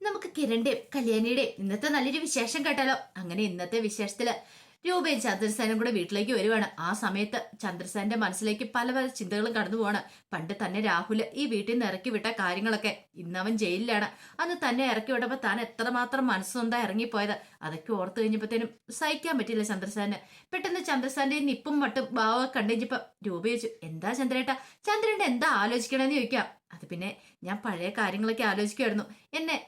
നമുക്ക് കിരണിന്റെയും കല്യാണിയുടെയും ഇന്നത്തെ നല്ലൊരു വിശേഷം കേട്ടാലോ. അങ്ങനെ ഇന്നത്തെ വിശേഷത്തില് രൂപയും ചന്ദ്രസേനും കൂടെ വീട്ടിലേക്ക് വരുവാണ്. ആ സമയത്ത് ചന്ദ്രസേന്റെ മനസ്സിലേക്ക് പല പല ചിന്തകളും കടന്നു പോവാണ്. പണ്ട് തന്നെ രാഹുല് ഈ വീട്ടിൽ നിന്ന് ഇറക്കി വിട്ട കാര്യങ്ങളൊക്കെ, ഇന്നവൻ ജയിലിലാണ്. അന്ന് തന്നെ ഇറക്കി വിട്ടപ്പോ താൻ എത്രമാത്രം മനസ്സൊന്നാ ഇറങ്ങിപ്പോയത്, അതൊക്കെ ഓർത്തു കഴിഞ്ഞപ്പോഴത്തേനും സഹിക്കാൻ പറ്റില്ല ചന്ദ്രസേന്. പെട്ടെന്ന് ചന്ദ്രസേന്റെ നിപ്പും മട്ടും ഭാവം കണ്ടുകഴിഞ്ഞപ്പോ രൂപ ചോദിച്ചു, എന്താ ചന്ദ്രേട്ടാ, ചന്ദ്രന്റെ എന്താ ആലോചിക്കണമെന്ന് ചോദിക്കാം. അത് പിന്നെ ഞാൻ പഴയ കാര്യങ്ങളൊക്കെ ആലോചിക്കുമായിരുന്നു. എന്നെ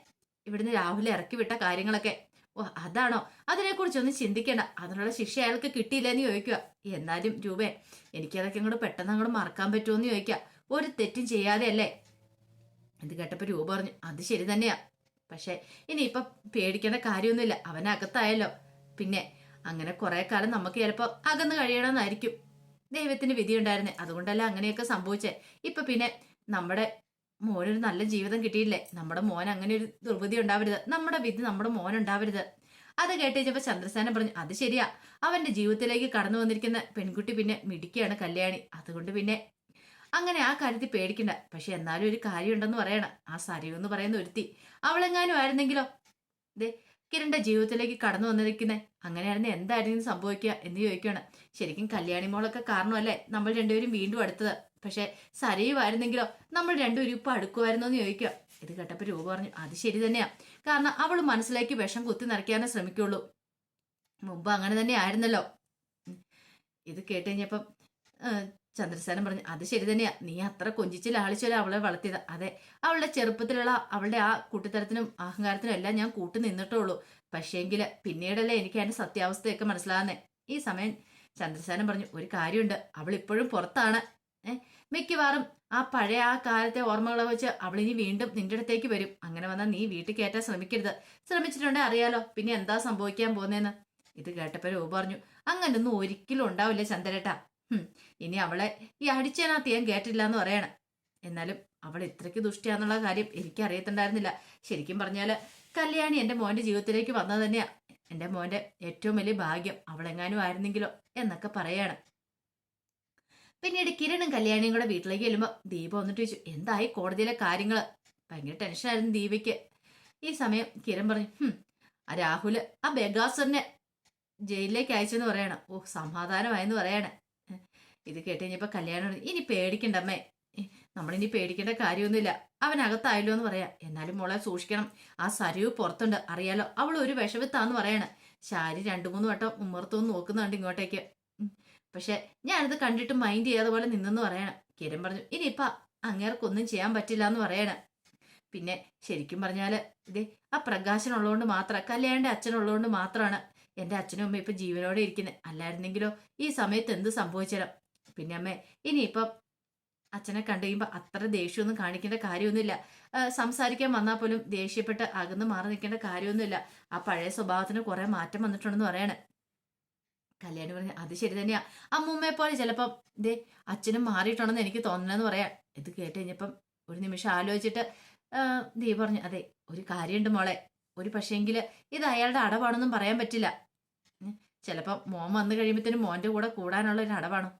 ഇവിടുന്ന് രാഹുൽ ഇറക്കി വിട്ട കാര്യങ്ങളൊക്കെ. ഓ അതാണോ, അതിനെക്കുറിച്ചൊന്നും ചിന്തിക്കേണ്ട, അതിനുള്ള ശിക്ഷ അയാൾക്ക് കിട്ടിയില്ലെന്ന് ചോദിക്കുക. എന്നാലും രൂപേ, എനിക്കതൊക്കെ അങ്ങോട്ട് പെട്ടെന്ന് അങ്ങോട്ട് മറക്കാൻ പറ്റുമോന്ന് ചോദിക്കുക. ഒരു തെറ്റും ചെയ്യാതെ അല്ലേ. ഇത് കേട്ടപ്പോ രൂപ പറഞ്ഞു, അത് ശരി തന്നെയാ, പക്ഷെ ഇനിയിപ്പൊ പേടിക്കേണ്ട കാര്യമൊന്നുമില്ല, അവനകത്തായല്ലോ. പിന്നെ അങ്ങനെ കുറെ കാലം നമുക്ക് ചിലപ്പോ അകന്ന് കഴിയണമെന്നായിരിക്കും ദൈവത്തിന് വിധി ഉണ്ടായിരുന്നേ, അതുകൊണ്ടല്ല അങ്ങനെയൊക്കെ സംഭവിച്ചേ. ഇപ്പൊ പിന്നെ നമ്മുടെ മോനൊരു നല്ല ജീവിതം കിട്ടിയില്ലേ, നമ്മുടെ മോൻ അങ്ങനെ ഒരു ദുർവിധി ഉണ്ടാവരുത്, നമ്മുടെ വിധി നമ്മുടെ മോൻ ഉണ്ടാവരുത്. അത് കേട്ടേച്ചപ്പോ ചന്ദ്രസേന പറഞ്ഞു, അത് ശരിയാ, അവന്റെ ജീവിതത്തിലേക്ക് കടന്നു വന്നിരിക്കുന്ന പെൺകുട്ടി പിന്നെ മിടുക്കിയാണ് കല്യാണി, അതുകൊണ്ട് പിന്നെ അങ്ങനെ ആ കാര്യത്തിൽ പേടിക്കണ്ട. പക്ഷെ എന്നാലും ഒരു കാര്യമുണ്ടെന്ന് പറയണം, ആ സരയു എന്ന് പറയുന്ന ഒരുത്തി, അവളെങ്ങാനും ആയിരുന്നെങ്കിലോ, ദേ കിരണിന്റെ ജീവിതത്തിലേക്ക് കടന്നു വന്നിരിക്കുന്നത്, അങ്ങനെയായിരുന്നു എന്തായിരുന്നു സംഭവിക്കുക എന്ന് ചോദിക്കുകയാണ്. ശരിക്കും കല്യാണി മോളൊക്കെ കാരണമല്ലേ നമ്മൾ രണ്ടുപേരും വീണ്ടും അടുത്തത്, പക്ഷെ സരയുമായിരുന്നെങ്കിലോ നമ്മൾ രണ്ടുപേരും ഇപ്പൊ അടുക്കുമായിരുന്നോ എന്ന് ചോദിക്കുക. ഇത് കേട്ടപ്പോ രൂപ പറഞ്ഞു, അത് ശരി തന്നെയാ, കാരണം അവള് മനസ്സിലേക്ക് വിഷം കുത്തി നിറയ്ക്കാനേ ശ്രമിക്കുള്ളൂ, മുമ്പ് അങ്ങനെ തന്നെ ആയിരുന്നല്ലോ. ഇത് കേട്ട് കഴിഞ്ഞപ്പം ചന്ദ്രസേനൻ പറഞ്ഞു, അത് ശരി തന്നെയാ, നീ അത്ര കൊഞ്ചിച്ച് ലാളിച്ചല്ലേ അവളെ വളർത്തിയത്. അതെ, അവളുടെ ചെറുപ്പത്തിലുള്ള അവളുടെ ആ കുട്ടിത്തരത്തിനും അഹങ്കാരത്തിനും എല്ലാം ഞാൻ കൂട്ടു നിന്നിട്ടുള്ളൂ, പക്ഷേങ്കില് പിന്നീടല്ലേ എനിക്ക് അതിന്റെ സത്യാവസ്ഥയൊക്കെ മനസ്സിലാകുന്നേ. ഈ സമയം ചന്ദ്രസേനൻ പറഞ്ഞു, ഒരു കാര്യമുണ്ട്, അവൾ ഇപ്പോഴും പുറത്താണ്. മിക്കവാറും ആ പഴയ ആ കാലത്തെ ഓർമ്മകളെ വെച്ച് അവളിനി വീണ്ടും നിന്റെ അടുത്തേക്ക് വരും. അങ്ങനെ വന്നാൽ നീ വീട്ടിൽ കയറ്റാൻ ശ്രമിക്കരുത്, ശ്രമിച്ചിട്ടുണ്ടെങ്കിൽ അറിയാലോ പിന്നെ എന്താ സംഭവിക്കാൻ പോകുന്നതെന്ന്. ഇത് കേട്ടപ്പോ രൂപ പറഞ്ഞു, അങ്ങനൊന്നും ഒരിക്കലും ഉണ്ടാവില്ല ചന്ദ്രേട്ടാ. ഇനി അവളെ ഈ അടിച്ചതിനകത്ത് ഞാൻ കേട്ടില്ല എന്ന് പറയണം. എന്നാലും അവൾ ഇത്രയ്ക്ക് ദുഷ്ടിയാന്നുള്ള കാര്യം എനിക്ക് അറിയത്തുണ്ടായിരുന്നില്ല. ശരിക്കും പറഞ്ഞാല് കല്യാണി എന്റെ മോന്റെ ജീവിതത്തിലേക്ക് വന്നത് തന്നെയാ എന്റെ മോന്റെ ഏറ്റവും വലിയ ഭാഗ്യം, അവളെങ്ങാനും ആയിരുന്നെങ്കിലോ എന്നൊക്കെ പറയാണ്. പിന്നീട് കിരണും കല്യാണിയും കൂടെ വീട്ടിലേക്ക് ചെല്ലുമ്പോ ദീപ വന്നിട്ട് ചോദിച്ചു, എന്തായി കോടതിയിലെ കാര്യങ്ങള്. ഭയങ്കര ടെൻഷനായിരുന്നു ദീപയ്ക്ക്. ഈ സമയം കിരൺ പറഞ്ഞു, ആ രാഹുല് ആ ബഗാസറിനെ ജയിലിലേക്ക് അയച്ചെന്ന് പറയണം. ഓ സമാധാനമായെന്ന് പറയാണ്. ഇത് കേട്ട് കഴിഞ്ഞപ്പോ കല്യാണം, ഇനി പേടിക്കണ്ടമ്മേ, നമ്മളിനി പേടിക്കേണ്ട കാര്യമൊന്നുമില്ല, അവനകത്തായല്ലോ എന്ന് പറയാം. എന്നാലും മോളെ സൂക്ഷിക്കണം, ആ സരയു പുറത്തുണ്ട് അറിയാലോ, അവൾ ഒരു വിഷവിത്താന്ന് പറയണ. ശാരി 2-3 വട്ടം ഉമ്മർത്തൊന്ന് നോക്കുന്നുണ്ട് ഇങ്ങോട്ടേക്ക്. പക്ഷെ ഞാനിത് കണ്ടിട്ട് മൈൻഡ് ചെയ്യാതെ പോലെ നിന്നെന്ന് പറയണം. കിരൺ പറഞ്ഞു, ഇനിയിപ്പ അങ്ങേർക്കൊന്നും ചെയ്യാൻ പറ്റില്ല എന്ന് പറയണം. പിന്നെ ശരിക്കും പറഞ്ഞാല് ഇതേ ആ പ്രകാശനുള്ളതുകൊണ്ട് മാത്രം, കല്യാണിന്റെ അച്ഛനുള്ളതുകൊണ്ട് മാത്രമാണ് എന്റെ അച്ഛനും അമ്മ ഇപ്പൊ ജീവനോടെ ഇരിക്കുന്നത്. അല്ലായിരുന്നെങ്കിലോ ഈ സമയത്ത് എന്ത് സംഭവിച്ചാലും. പിന്നെ അമ്മേ, ഇനിയിപ്പം അച്ഛനെ കണ്ടു കഴിയുമ്പോ അത്ര ദേഷ്യമൊന്നും കാണിക്കേണ്ട കാര്യമൊന്നുമില്ല, സംസാരിക്കാൻ വന്നാൽ പോലും ദേഷ്യപ്പെട്ട് അകന്ന് മാറി നിൽക്കേണ്ട കാര്യമൊന്നുമില്ല, ആ പഴയ സ്വഭാവത്തിന് കുറെ മാറ്റം വന്നിട്ടുണ്ടെന്ന് പറയണേ. കല്യാണി പറഞ്ഞു, അത് ശരി തന്നെയാ, അമ്മൂമ്മയെ പോലെ ചിലപ്പം ഇതേ അച്ഛനും മാറിയിട്ടുണ്ടെന്ന് എനിക്ക് തോന്നണെന്ന് പറയാം. ഇത് കേട്ട് കഴിഞ്ഞപ്പം ഒരു നിമിഷം ആലോചിച്ചിട്ട് ദീപ പറഞ്ഞു, അതെ ഒരു കാര്യമുണ്ട് മോളെ, ഒരു പക്ഷേങ്കില് ഇത് അയാളുടെ അടവാണെന്നും പറയാൻ പറ്റില്ല. ചിലപ്പം മോൻ വന്നു കഴിയുമ്പോഴത്തേനും മോന്റെ കൂടെ കൂടാനുള്ള ഒരു അടവാണോ?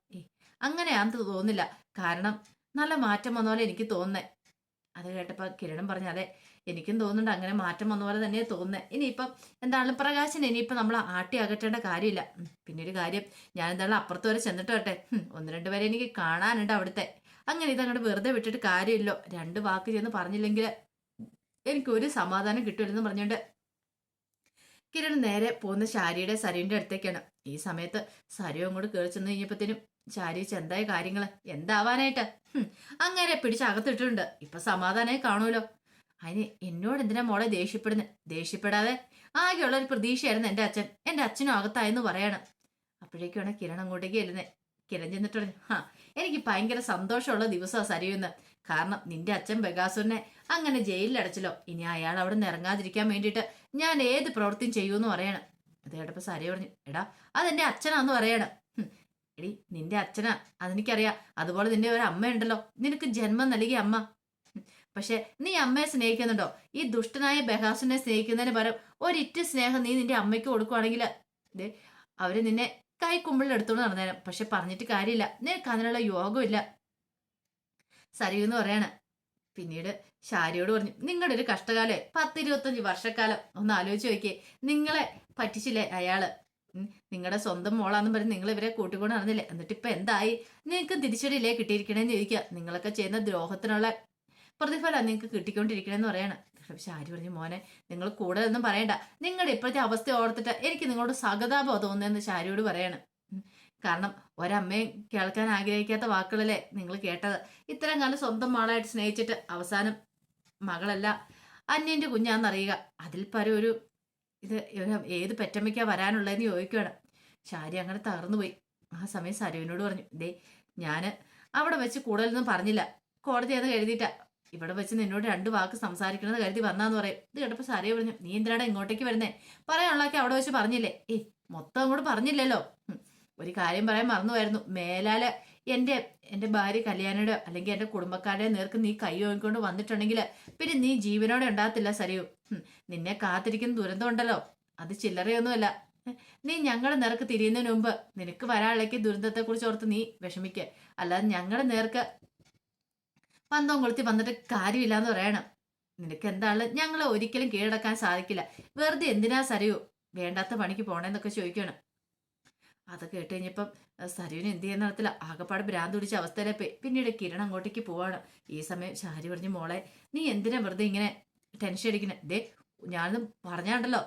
അങ്ങനെയാന്ന് തോന്നുന്നില്ല, കാരണം നല്ല മാറ്റം വന്ന പോലെ എനിക്ക് തോന്നുന്നേ. അത് കേട്ടപ്പോ കിരണം പറഞ്ഞു, അതെ എനിക്കും തോന്നുന്നുണ്ട്, അങ്ങനെ മാറ്റം വന്ന പോലെ തന്നെ തോന്നുന്നത്. ഇനിയിപ്പം എന്താണ് പ്രകാശൻ ഇനിയിപ്പം നമ്മൾ ആട്ടി അകറ്റേണ്ട കാര്യമില്ല. പിന്നെ ഒരു കാര്യം, ഞാൻ എന്താണ് അപ്പുറത്ത് വരെ ചെന്നിട്ട് വരട്ടെ, 1-2 പേരെ എനിക്ക് കാണാനുണ്ട് അവിടുത്തെ. അങ്ങനെ ഇതങ്ങോട്ട് വെറുതെ വിട്ടിട്ട് കാര്യമില്ലോ, 2 വാക്ക് ചെന്ന് പറഞ്ഞില്ലെങ്കിൽ എനിക്കൊരു സമാധാനം കിട്ടില്ലെന്ന് പറഞ്ഞുകൊണ്ട് കിരൺ നേരെ പോകുന്ന ശാരിയുടെ സരുവിന്റെ അടുത്തേക്കാണ്. ഈ സമയത്ത് സരു അങ്ങോട്ട് കയറി ചെന്ന് കഴിഞ്ഞപ്പത്തേനും ശാരി എന്തായ കാര്യങ്ങള്, എന്താവാനായിട്ട്, അങ്ങനെ പിടിച്ച് അകത്തിട്ടിട്ടുണ്ട്, ഇപ്പൊ സമാധാനമായി കാണുമല്ലോ. അതിന് എന്നോട് എന്തിനാ മോളെ ദേഷ്യപ്പെടുന്നത്? ദേഷ്യപ്പെടാതെ, ആകെയുള്ള ഒരു പ്രതീക്ഷയായിരുന്നു എന്റെ അച്ഛനും അകത്തായെന്ന് പറയണം. അപ്പോഴേക്കാണ് കിരൺ അങ്ങോട്ടേക്ക് ചെല്ലുന്നത്. കിരൺ ചെന്നിട്ട് പറഞ്ഞു, എനിക്ക് ഭയങ്കര സന്തോഷമുള്ള ദിവസമാണ് സരിയുന്ന്, കാരണം നിന്റെ അച്ഛൻ ബഗാസുരനെ അങ്ങനെ ജയിലിൽ അടച്ചല്ലോ, ഇനി അയാൾ അവിടെ നിന്ന് ഇറങ്ങാതിരിക്കാൻ വേണ്ടിയിട്ട് ഞാൻ ഏത് പ്രവൃത്തിയും ചെയ്യൂന്ന് പറയണം. അത് കേട്ടപ്പോ സരി പറഞ്ഞു, എടാ അതെന്റെ അച്ഛനാന്ന് പറയണം. എടി നിന്റെ അച്ഛനാ, അതെനിക്കറിയാം, അതുപോലെ നിന്റെ ഒരു അമ്മയുണ്ടല്ലോ, നിനക്ക് ജന്മം നൽകിയ അമ്മ. പക്ഷെ നീ അമ്മയെ സ്നേഹിക്കുന്നുണ്ടോ? ഈ ദുഷ്ടനായ ബഹാസുനെ സ്നേഹിക്കുന്നതിന് പകരം ഒരിറ്റ് സ്നേഹം നീ നിന്റെ അമ്മയ്ക്ക് കൊടുക്കുവാണെങ്കിൽ അവര് നിന്നെ കൈക്കുമ്പിളിൽ എടുത്തോണ്ട് നടന്നേരം. പക്ഷെ പറഞ്ഞിട്ട് കാര്യമില്ല, നിനക്ക് അതിനുള്ള യോഗമില്ല സരിയെന്ന് പറയാണ്. പിന്നീട് ശാരിയോട് പറഞ്ഞു, നിങ്ങളുടെ ഒരു കഷ്ടകാലം 10-25 വർഷക്കാലം ഒന്ന് ആലോചിച്ച് നോക്കിയേ. നിങ്ങളെ പറ്റിച്ചില്ലേ അയാള്? നിങ്ങളുടെ സ്വന്തം മോളാന്ന് പറഞ്ഞ് നിങ്ങൾ ഇവരെ കൂട്ടിക്കൊണ്ട് നടന്നില്ലേ? എന്നിട്ട് ഇപ്പൊ എന്തായി? നിങ്ങൾക്ക് തിരിച്ചടിയില്ലേ കിട്ടിയിരിക്കണേന്ന് ചോദിക്കുക. നിങ്ങളൊക്കെ ചെയ്യുന്ന ദ്രോഹത്തിനുള്ള പ്രതിഫലം നിങ്ങൾക്ക് കിട്ടിക്കൊണ്ടിരിക്കണേന്ന് പറയാണ്. ശാരി പറഞ്ഞു, മോനെ നിങ്ങൾ കൂടുതലൊന്നും പറയണ്ട. നിങ്ങളുടെ ഇപ്പോഴത്തെ അവസ്ഥ ഓർത്തിട്ട് എനിക്ക് നിങ്ങളോട് സഹതാപം തോന്നുന്നതെന്ന് ശാരിയോട് പറയാണ്. കാരണം ഒരമ്മയും കേൾക്കാൻ ആഗ്രഹിക്കാത്ത വാക്കുകളല്ലേ നിങ്ങൾ കേട്ടത്. ഇത്രയും കാലം സ്വന്തം മകളായിട്ട് സ്നേഹിച്ചിട്ട് അവസാനം മകളല്ല അന്യന്റെ കുഞ്ഞാന്നറിയുക. അതിൽ പരം ഒരു ഇത് ഏത് പെറ്റമ്മയ്ക്കാ വരാനുള്ളതെന്ന് ചോദിക്കുകയാണ്. ശാരി അങ്ങനെ തകർന്നു പോയി. ആ സമയം സരുവിനോട് പറഞ്ഞു, ദേ ഞാൻ അവിടെ വെച്ച് കൂടുതലൊന്നും പറഞ്ഞില്ല, കോടതിയാന്ന് കരുതിയിട്ടാ ഇവിടെ വെച്ച് നിന്നോട് 2 വാക്ക് സംസാരിക്കണമെന്ന് കരുതി വന്നാന്ന് പറയും. ഇത് കേട്ടപ്പോൾ സരിയ പറഞ്ഞു, നീ എന്തിനാടാ ഇങ്ങോട്ടേക്ക് വരുന്നേ? പറയാനുള്ളതൊക്കെ അവിടെ വെച്ച് പറഞ്ഞില്ലേ? മൊത്തം അങ്ങോട്ട് പറഞ്ഞില്ലല്ലോ. ഒരു കാര്യം പറയാൻ മറന്നുപോയിരുന്നു. മേലാല് എന്റെ ഭാര്യ കല്യാണിയുടെ അല്ലെങ്കിൽ എന്റെ കുടുംബക്കാരുടെ നേർക്ക് നീ കൈ ഓങ്ങിക്കൊണ്ട് വന്നിട്ടുണ്ടെങ്കിൽ പിന്നെ നീ ജീവനോടെ ഉണ്ടാകത്തില്ല സരിയു. നിന്നെ കാത്തിരിക്കുന്ന ദുരന്തം ഉണ്ടല്ലോ, അത് ചില്ലറയൊന്നുമല്ല. നീ ഞങ്ങളുടെ നേർക്ക് തിരിയുന്നതിന് മുമ്പ് നിനക്ക് വരാനുള്ളേക്ക് ദുരന്തത്തെക്കുറിച്ച് ഓർത്ത് നീ വിഷമിക്കുക. അല്ലാതെ ഞങ്ങളുടെ നേർക്ക് പന്തം കൊളുത്തി വന്നിട്ട് കാര്യമില്ലാന്ന് പറയണം. നിനക്ക് എന്താണ് ഞങ്ങളെ ഒരിക്കലും കീഴടക്കാൻ സാധിക്കില്ല. വെറുതെ എന്തിനാ സരിയു വേണ്ടാത്ത പണിക്ക് പോണേന്നൊക്കെ ചോദിക്കണം. അത് കേട്ട് കഴിഞ്ഞപ്പം സരുവിന് എന്ത് ചെയ്യുന്ന നടത്തില്ല. ആകെപ്പാട് ഭ്രാന്ത് പിടിച്ച അവസ്ഥയിലെ പിന്നീട് കിരൺ അങ്ങോട്ടേക്ക് പോവാണ്. ഈ സമയം ശാരി പറഞ്ഞു, മോളെ നീ എന്തിനാ വെറുതെ ഇങ്ങനെ ടെൻഷൻ അടിക്കണേ? ദേ ഞാനൊന്നും പറഞ്ഞാണ്ടല്ലോ,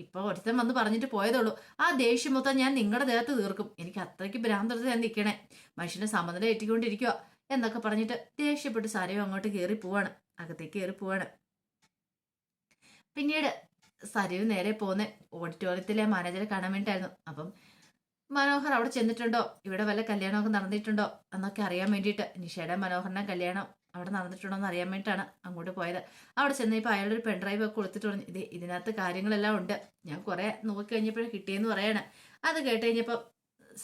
ഇപ്പൊ ഒരുത്തൻ വന്ന് പറഞ്ഞിട്ട് പോയതുള്ളൂ. ആ ദേഷ്യം മൊത്തം ഞാൻ നിങ്ങളുടെ ദേഹത്ത് തീർക്കും. എനിക്ക് അത്രയ്ക്ക് ഭ്രാന്തെടുത്ത് ഞാൻ നിൽക്കണേ. മനുഷ്യനെ സമനില ഏറ്റിക്കൊണ്ടിരിക്കുക എന്നൊക്കെ പറഞ്ഞിട്ട് ദേഷ്യപ്പെട്ട് സരയും അങ്ങോട്ട് കയറി പോവാണ്, അകത്തേക്ക് കയറി പോവാണ്. പിന്നീട് സരയു നേരെ പോകുന്ന ഓഡിറ്റോറിയത്തിലെ മാനേജറെ കാണാൻ വേണ്ടിയിട്ടായിരുന്നു. അപ്പം മനോഹർ അവിടെ ചെന്നിട്ടുണ്ടോ, ഇവിടെ വല്ല കല്യാണമൊക്കെ നടന്നിട്ടുണ്ടോ എന്നൊക്കെ അറിയാൻ വേണ്ടിയിട്ട്, നിഷയുടെ മനോഹറിന്റെ കല്യാണം അവിടെ നടന്നിട്ടുണ്ടോ എന്ന് അറിയാൻ വേണ്ടിയിട്ടാണ് അങ്ങോട്ട് പോയത്. അവിടെ ചെന്നപ്പോൾ അയാളുടെ ഒരു പെൺഡ്രൈവ് ഒക്കെ കൊടുത്തിട്ട് പറഞ്ഞു, ഇതിനകത്ത് കാര്യങ്ങളെല്ലാം ഉണ്ട്, ഞാൻ കുറെ നോക്കി കഴിഞ്ഞപ്പോഴും കിട്ടിയെന്ന് പറയാണ്. അത് കേട്ട് കഴിഞ്ഞപ്പോൾ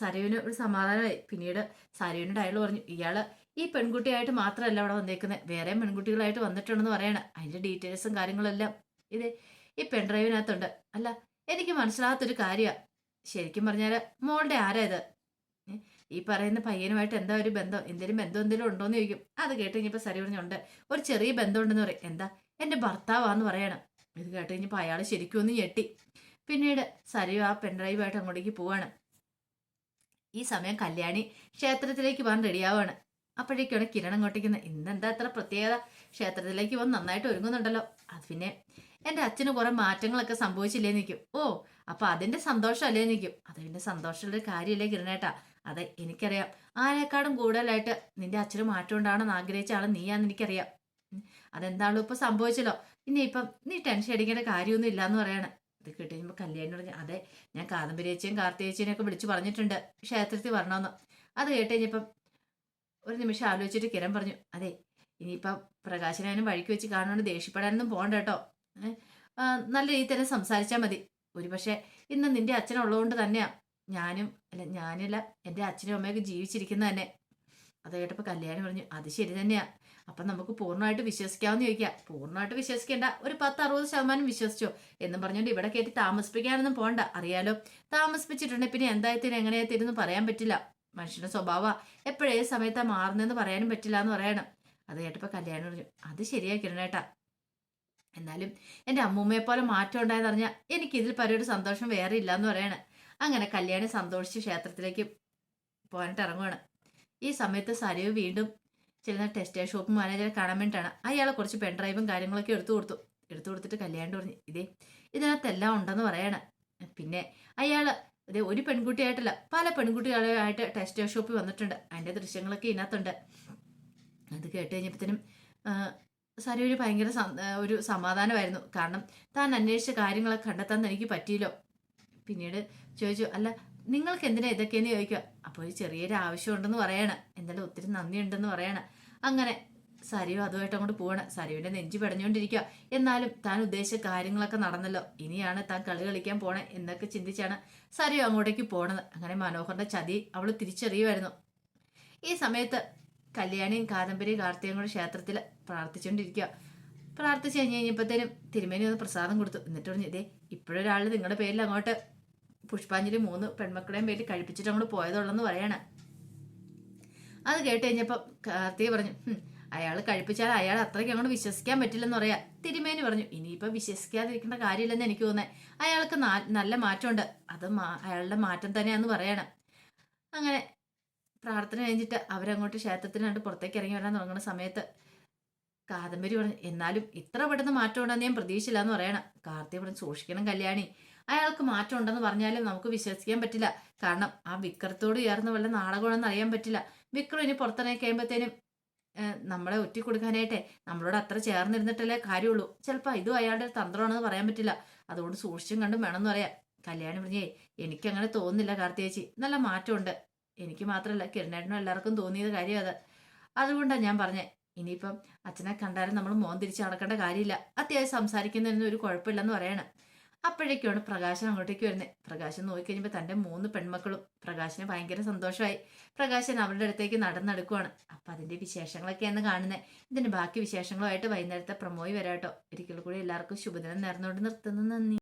സരയുവിന് ഒരു സമാധാനമായി. പിന്നീട് സരയുവിനോട് അയാൾ പറഞ്ഞു, ഇയാള് ഈ പെൺകുട്ടിയായിട്ട് മാത്രമല്ല അവിടെ വന്നേക്കുന്നത്, വേറെ പെൺകുട്ടികളായിട്ട് വന്നിട്ടുണ്ടെന്ന് പറയണം. അതിന്റെ ഡീറ്റെയിൽസും കാര്യങ്ങളെല്ലാം ഈ പെൺഡ്രൈവിനകത്തുണ്ട്. അല്ല എനിക്ക് മനസ്സിലാകാത്തൊരു കാര്യമാണ്, ശരിക്കും പറഞ്ഞാല് മോളുടെ ആരാ ഇത്? ഈ പറയുന്ന പയ്യനുമായിട്ട് എന്താ ഒരു ബന്ധം, എന്തെങ്കിലും ഉണ്ടോന്ന് ചോദിക്കും. അത് കേട്ട് കഴിഞ്ഞപ്പോൾ സരി പറഞ്ഞുണ്ട്, ഒരു ചെറിയ ബന്ധം ഉണ്ടെന്ന് പറയും. എന്താ? എന്റെ ഭർത്താവാന്ന് പറയണം. ഇത് കേട്ട് കഴിഞ്ഞപ്പോൾ അയാൾ ശരിക്കും ഒന്ന് ഞെട്ടി. പിന്നീട് സരിയു ആ പെൺഡ്രൈവായിട്ട് അങ്ങോട്ടേക്ക് പോവാണ്. ഈ സമയം കല്യാണി ക്ഷേത്രത്തിലേക്ക് പോകാൻ റെഡിയാവാണ്. അപ്പോഴേക്കാണ് കിരൺ അങ്ങോട്ടേക്ക്, ഇന്നെന്താ അത്ര പ്രത്യേകത? ക്ഷേത്രത്തിലേക്ക് വന്ന് നന്നായിട്ട് ഒരുങ്ങുന്നുണ്ടല്ലോ. അത് പിന്നെ എന്റെ അച്ഛന് കുറെ മാറ്റങ്ങളൊക്കെ സംഭവിച്ചില്ലേന്ന് നിൽക്കും. ഓ, അപ്പൊ അതിന്റെ സന്തോഷം അല്ലേ നിൽക്കും. അത് പിന്നെ സന്തോഷമുള്ള കിരണേട്ടാ. കിരണേട്ടാ, അതെ എനിക്കറിയാം. ആരെക്കാളും കൂടുതലായിട്ട് നിന്റെ അച്ഛന് മാറ്റം ഉണ്ടാവണമെന്ന് ആഗ്രഹിച്ച ആള് നീയാന്ന് എനിക്കറിയാം. അതെന്താണല്ലോ ഇപ്പൊ സംഭവിച്ചല്ലോ. ഇനിയിപ്പം നീ ടെൻഷൻ അടിക്കേണ്ട കാര്യമൊന്നും ഇല്ലാന്ന് പറയാണ്. ഇത് കിട്ടുമ്പോൾ കല്യാണി പറഞ്ഞു, അതെ ഞാൻ കാദംബരിയേച്ചിയും കാർത്തിയേച്ചിയും ഒക്കെ വിളിച്ചു പറഞ്ഞിട്ടുണ്ട് ക്ഷേത്രത്തിൽ വരണമെന്ന്. അത് കേട്ട് കഴിഞ്ഞപ്പം ഒരു നിമിഷം ആലോചിച്ചിട്ട് കിരൺ പറഞ്ഞു, അതെ ഇനിയിപ്പം പ്രകാശനാനും വഴിക്ക് വെച്ച് കാണുകൊണ്ട് ദേഷ്യപ്പെടാനൊന്നും പോകണ്ട കേട്ടോ. നല്ല രീതിയിൽ തന്നെ സംസാരിച്ചാൽ മതി. ഒരുപക്ഷെ ഇന്ന് നിന്റെ അച്ഛനുള്ളതുകൊണ്ട് തന്നെയാ ഞാനല്ല എൻ്റെ അച്ഛനും അമ്മയൊക്കെ ജീവിച്ചിരിക്കുന്ന തന്നെ. അത് കേട്ടപ്പോൾ കല്യാണി പറഞ്ഞു, അത് ശരി തന്നെയാ. അപ്പം നമുക്ക് പൂർണ്ണമായിട്ട് വിശ്വസിക്കാമെന്ന് ചോദിക്കാം. പൂർണ്ണമായിട്ട് വിശ്വസിക്കേണ്ട, ഒരു 10-60% വിശ്വസിച്ചോ എന്നും പറഞ്ഞുകൊണ്ട് ഇവിടെ കയറ്റി താമസിപ്പിക്കാനൊന്നും പോകണ്ട. അറിയാലോ, താമസിപ്പിച്ചിട്ടുണ്ടെങ്കിൽ പിന്നെ എന്തായത്തിന് എങ്ങനെയാത്തിരുന്ന് പറയാൻ പറ്റില്ല. മനുഷ്യന്റെ സ്വഭാവ എപ്പോഴേ സമയത്താ മാറുന്നതെന്ന് പറയാനും പറ്റില്ല എന്ന് പറയണം. അത് കേട്ടപ്പോൾ കല്യാണി പറഞ്ഞു, അത് ശരിയാ കിരണേട്ടാ. എന്നാലും എൻ്റെ അമ്മൂമ്മയെ പോലെ മാറ്റം ഉണ്ടായെന്ന് പറഞ്ഞാൽ എനിക്ക് ഇതിൽ പരൊരു സന്തോഷം വേറെ ഇല്ലാന്ന് പറയാണ്. അങ്ങനെ കല്യാണി സന്തോഷിച്ച് ക്ഷേത്രത്തിലേക്ക് പോകാനായിട്ട് ഇറങ്ങുവാണ്. ഈ സമയത്ത് സരയു വീണ്ടും ചെല്ലുന്ന ടെക്സ്റ്റൈൽ ഷോപ്പ് മാനേജറെ കാണാൻ വേണ്ടിയിട്ടാണ്. അയാളെ കുറച്ച് പെൺഡ്രൈവും കാര്യങ്ങളൊക്കെ എടുത്തു കൊടുത്തിട്ട് കല്യാണി പറഞ്ഞു, ഇതിനകത്തെല്ലാം ഉണ്ടെന്ന് പറയാണ്. പിന്നെ അയാള് ഒരു പെൺകുട്ടിയായിട്ടല്ല പല പെൺകുട്ടികളായിട്ട് ടെക്സ്റ്റൈൽ ഷോപ്പിൽ വന്നിട്ടുണ്ട്. അതിന്റെ ദൃശ്യങ്ങളൊക്കെ ഇതിനകത്തുണ്ട്. അത് കേട്ട് കഴിഞ്ഞപ്പോഴത്തേനും സരയുവിന് ഭയങ്കര ഒരു സമാധാനമായിരുന്നു. കാരണം താൻ അന്വേഷിച്ച കാര്യങ്ങളൊക്കെ കണ്ടെത്താൻ എനിക്ക് പറ്റിയല്ലോ. പിന്നീട് ചോദിച്ചു, അല്ല നിങ്ങൾക്ക് എന്തിനാ ഇതൊക്കെയെന്ന് ചോദിക്കുക. അപ്പോൾ ഒരു ചെറിയൊരു ആവശ്യമുണ്ടെന്ന് പറയാണ്. എന്തായാലും ഒത്തിരി നന്ദിയുണ്ടെന്ന് പറയാണ്. അങ്ങനെ സരയു അതുമായിട്ട് അങ്ങോട്ട് പോവാണ്. സരയുവിന്റെ നെഞ്ചി പടഞ്ഞുകൊണ്ടിരിക്കുക. എന്നാലും താൻ ഉദ്ദേശിച്ച കാര്യങ്ങളൊക്കെ നടന്നല്ലോ, ഇനിയാണ് താൻ കളി കളിക്കാൻ പോണേ എന്നൊക്കെ ചിന്തിച്ചാണ് സരയു അങ്ങോട്ടേക്ക് പോണത്. അങ്ങനെ മനോഹറിന്റെ ചതി അവൾ തിരിച്ചറിയുമായിരുന്നു. ഈ സമയത്ത് കല്യാണിയും കാദംബരിയും കാർത്തികയും കൂടെ ക്ഷേത്രത്തിൽ പ്രാർത്ഥിച്ചുകൊണ്ടിരിക്കുക. പ്രാർത്ഥിച്ചു കഴിഞ്ഞപ്പോഴത്തേനും തിരുമേനി ഒന്ന് പ്രസാദം കൊടുത്തു. എന്നിട്ട് പറഞ്ഞു, ഇപ്പോഴൊരാൾ നിങ്ങളുടെ പേരിൽ അങ്ങോട്ട് പുഷ്പാഞ്ജലി 3 പെൺമക്കളുടെയും പേരിൽ കഴിപ്പിച്ചിട്ട് അങ്ങോട്ട് പോയതുള്ളെന്ന് പറയാണ്. അത് കേട്ട് കഴിഞ്ഞപ്പോൾ കാർത്തിക പറഞ്ഞു, അയാൾ കഴിപ്പിച്ചാൽ അയാൾ അത്രയ്ക്ക് അങ്ങോട്ട് വിശ്വസിക്കാൻ പറ്റില്ലെന്ന് പറയാ. തിരുമേനി പറഞ്ഞു, ഇനിയിപ്പോൾ വിശ്വസിക്കാതിരിക്കേണ്ട കാര്യമില്ലെന്ന് എനിക്ക് തോന്നുന്നത്. അയാൾക്ക് നല്ല മാറ്റമുണ്ട്, അത് അയാളുടെ മാറ്റം തന്നെയാന്ന് പറയണം. അങ്ങനെ പ്രാർത്ഥന കഴിഞ്ഞിട്ട് അവരങ്ങോട്ട് ക്ഷേത്രത്തിനകത്ത് പുറത്തേക്ക് ഇറങ്ങി വരാൻ തുടങ്ങുന്ന സമയത്ത് കാദംബരി പറഞ്ഞു, എന്നാലും ഇത്ര പെട്ടെന്ന് മാറ്റം ഉണ്ടെന്ന് ഞാൻ പ്രതീക്ഷിച്ചില്ല എന്ന് പറയണം. കാർത്തി പറഞ്ഞു, സൂക്ഷിക്കണം കല്യാണി, അയാൾക്ക് മാറ്റം ഉണ്ടെന്ന് പറഞ്ഞാലും നമുക്ക് വിശ്വസിക്കാൻ പറ്റില്ല. കാരണം ആ വിക്രത്തോട് ചേർന്ന് വല്ല നാടകമാണെന്ന് അറിയാൻ പറ്റില്ല. വിക്രം ഇനി പുറത്തിറങ്ങി കഴിയുമ്പോഴത്തേനും നമ്മളെ ഒറ്റി കൊടുക്കാനായിട്ടെ നമ്മളോട് അത്ര ചേർന്നിരുന്നിട്ടല്ലേ കാര്യമുള്ളൂ. ചിലപ്പോൾ ഇതും അയാളുടെ തന്ത്രമാണെന്ന് പറയാൻ പറ്റില്ല. അതുകൊണ്ട് സൂക്ഷിച്ചും കണ്ടും വേണമെന്ന് പറയാം. കല്യാണി പറഞ്ഞേ, എനിക്കങ്ങനെ തോന്നുന്നില്ല കാർത്തി ചേച്ചി, നല്ല മാറ്റമുണ്ട്. എനിക്ക് മാത്രമല്ല, കിരണേട്ടനും എല്ലാവർക്കും തോന്നിയത് കാര്യം അത്. അതുകൊണ്ടാണ് ഞാൻ പറഞ്ഞേ, ഇനിയിപ്പം അച്ഛനെ കണ്ടാലും നമ്മൾ മോൻ തിരിച്ച് നടക്കേണ്ട കാര്യമില്ല. അത്യാവശ്യം സംസാരിക്കുന്നതിനൊന്നും ഒരു കുഴപ്പമില്ലെന്ന് പറയണം. അപ്പോഴേക്കാണ് പ്രകാശൻ അങ്ങോട്ടേക്ക് വരുന്നത്. പ്രകാശൻ നോക്കിക്കഴിഞ്ഞപ്പോൾ തൻ്റെ 3 പെൺമക്കളും. പ്രകാശന് ഭയങ്കര സന്തോഷമായി. പ്രകാശൻ അവരുടെ അടുത്തേക്ക് നടന്നെടുക്കുവാണ്. അപ്പം അതിൻ്റെ വിശേഷങ്ങളൊക്കെയാണ് കാണുന്നത്. ഇതിൻ്റെ ബാക്കി വിശേഷങ്ങളുമായിട്ട് വൈകുന്നേരത്തെ പ്രമോയി വരാട്ടോ. ഒരിക്കൽ കൂടി എല്ലാവർക്കും ശുഭദിനം നേർന്നുകൊണ്ട് നിർത്തുന്നു. നന്ദി.